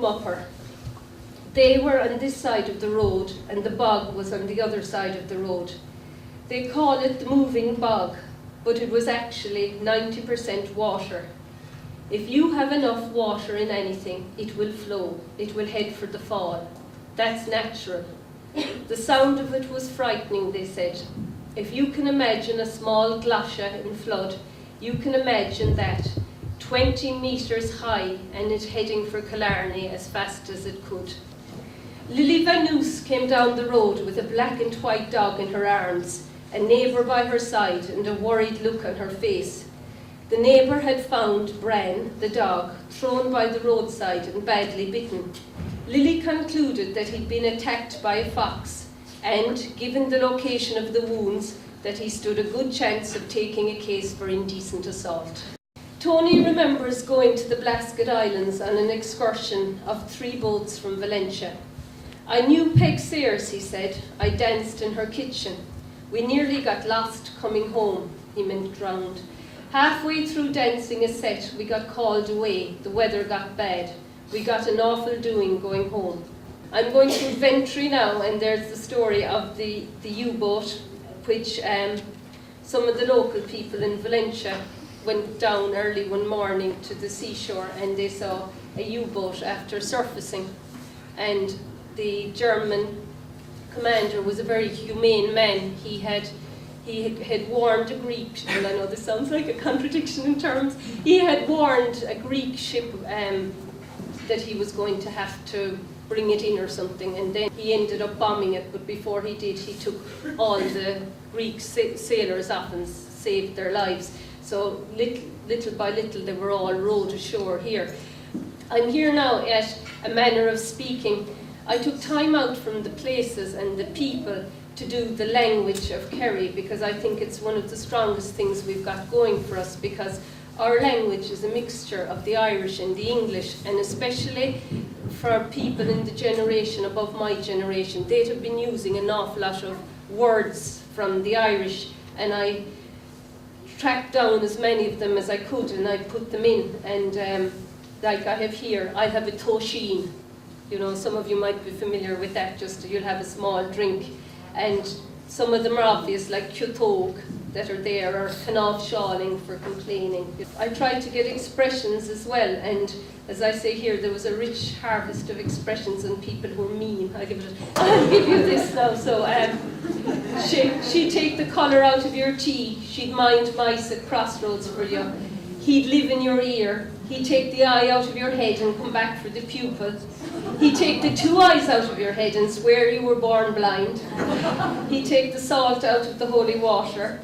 newapaper. They were on this side of the road and the bog was on the other side of the road. They call it the moving bog, but it was actually 90% water. If you have enough water in anything, it will flow, it will head for the fall. That's natural. The sound of it was frightening, they said. If you can imagine a small glacier in flood, you can imagine that 20 metres high and it heading for Killarney as fast as it could. Lily McManus came down the road with a black and white dog in her arms, a neighbour by her side and a worried look on her face. The neighbour had found Bran, the dog, thrown by the roadside and badly bitten. Lily concluded that he'd been attacked by a fox and, given the location of the wounds, that he stood a good chance of taking a case for indecent assault. Tony remembers going to the Blasket Islands on an excursion of 3 boats from Valencia. I knew Peg Sears, he said. I danced in her kitchen. We nearly got lost coming home, he meant drowned. Halfway through dancing a set, we got called away. The weather got bad. We got an awful doing going home. I'm going to Ventry now, and there's the story of the U-boat, which some of the local people in Valencia went down early one morning to the seashore and they saw a U-boat after surfacing. And the German commander was a very humane man. He had warned a Greek, well, I know this sounds like a contradiction in terms, he had warned a Greek ship that he was going to have to bring it in or something, and then he ended up bombing it, but before he did, he took all the Greek sailors off and saved their lives. So little by little they were all rowed ashore here. I'm here now at a manner of speaking. I took time out from the places and the people to do the language of Kerry, because I think it's one of the strongest things we've got going for us, because our language is a mixture of the Irish and the English, and especially for people in the generation above my generation, they'd have been using an awful lot of words from the Irish, and I tracked down as many of them as I could and I put them in, and like I have here, I have a tosheen. You know, some of you might be familiar with that, just you'll have a small drink, and some of them are obvious, like cutog, that are there, or canaf shawling for complaining. I tried to get expressions as well, and as I say here, there was a rich harvest of expressions and people who are mean. I'll give you this now. So she'd take the colour out of your tea, she'd mind mice at crossroads for you, he'd live in your ear, he'd take the eye out of your head and come back for the pupil, he'd take the 2 eyes out of your head and swear you were born blind, he'd take the salt out of the holy water.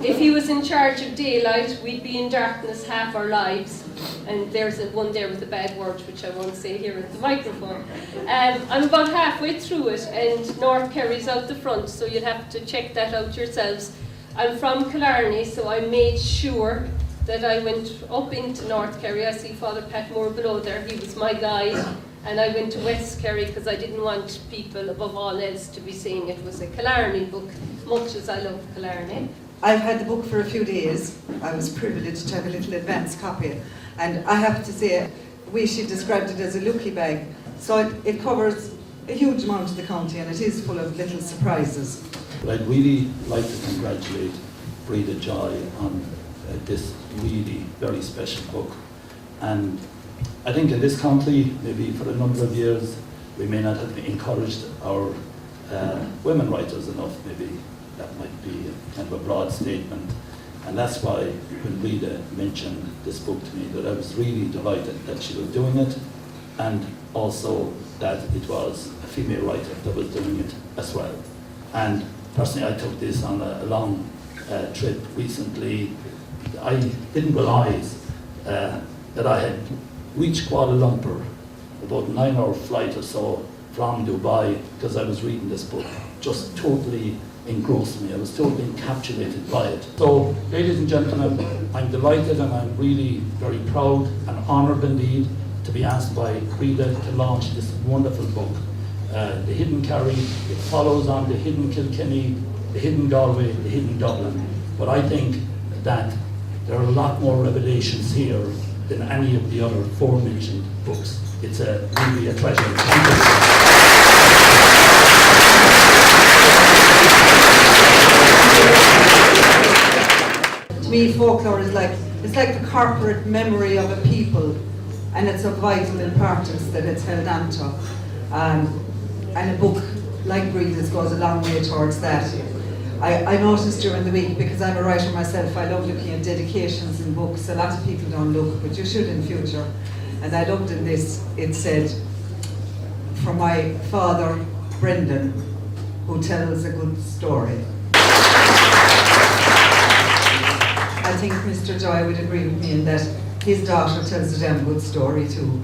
If he was in charge of daylight, we'd be in darkness half our lives. And there's one there with a bad word, which I won't say here at the microphone. I'm about halfway through it, and North Kerry's out the front, so you'll have to check that out yourselves. I'm from Killarney, so I made sure that I went up into North Kerry. I see Father Pat Moore below there, he was my guide. And I went to West Kerry because I didn't want people, above all else, to be saying it was a Killarney book, much as I love Killarney. I've had the book for a few days. I was privileged to have a little advance copy, and I have to say, she described it as a lucky bag. So it covers a huge amount of the county, and it is full of little surprises. I'd really like to congratulate Breda Joy on this really very special book. And I think in this county, maybe for a number of years, we may not have encouraged our women writers enough, maybe. That might be kind of a broad statement, and that's why when Breda mentioned this book to me, that I was really delighted that she was doing it, and also that it was a female writer that was doing it as well. And personally, I took this on a long trip recently. I didn't realise that I had reached Kuala Lumpur, about a 9-hour flight or so from Dubai, because I was reading this book. Just totally engrossed me. I was totally encapsulated by it. So, ladies and gentlemen, I'm delighted and I'm really very proud and honoured indeed to be asked by Breda to launch this wonderful book, The Hidden Kerry. It follows on The Hidden Kilkenny, The Hidden Galway, The Hidden Dublin. But I think that there are a lot more revelations here than any of the other 4 mentioned books. It's really a pleasure. Thank you. To me, folklore is it's like the corporate memory of a people, and it's of vital importance that it's held on to. And a book like Breda's goes a long way towards that. I noticed during the week, because I'm a writer myself, I love looking at dedications in books. A lot of people don't look, but you should in future. And I looked in this, it said, "For my father, Brendan, who tells a good story." I think Mr. Joy would agree with me in that his daughter tells a damn good story too.